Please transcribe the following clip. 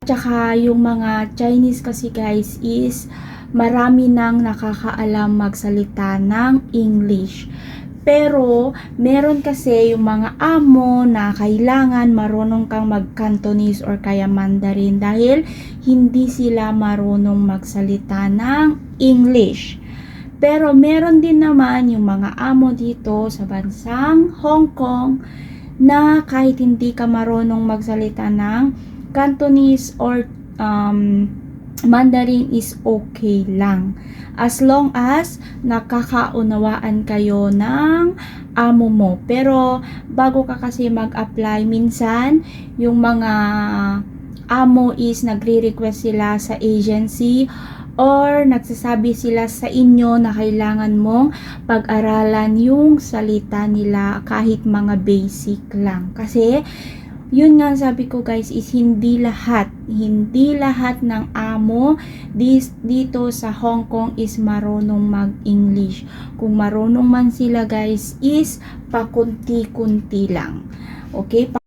Tsaka yung mga Chinese kasi guys is marami nang nakakaalam magsalita ng English. Pero meron kasi yung mga amo na kailangan marunong kang mag-Cantonese or kaya Mandarin dahil hindi sila marunong magsalita ng English. Pero meron din naman yung mga amo dito sa bansang Hong Kong na kahit hindi ka marunong magsalita ng Cantonese or Mandarin is okay lang. As long as nakakaunawaan kayo ng amo mo. Pero bago ka kasi mag-apply, minsan yung mga amo is nagre-request sila sa agency or nagsasabi sila sa inyo na kailangan mong pag-aralan yung salita nila kahit mga basic lang. Kasi yun nga sabi ko guys is hindi lahat ng amo dito sa Hong Kong is marunong mag-English. Kung marunong man sila guys is pakunti-kunti lang. Okay?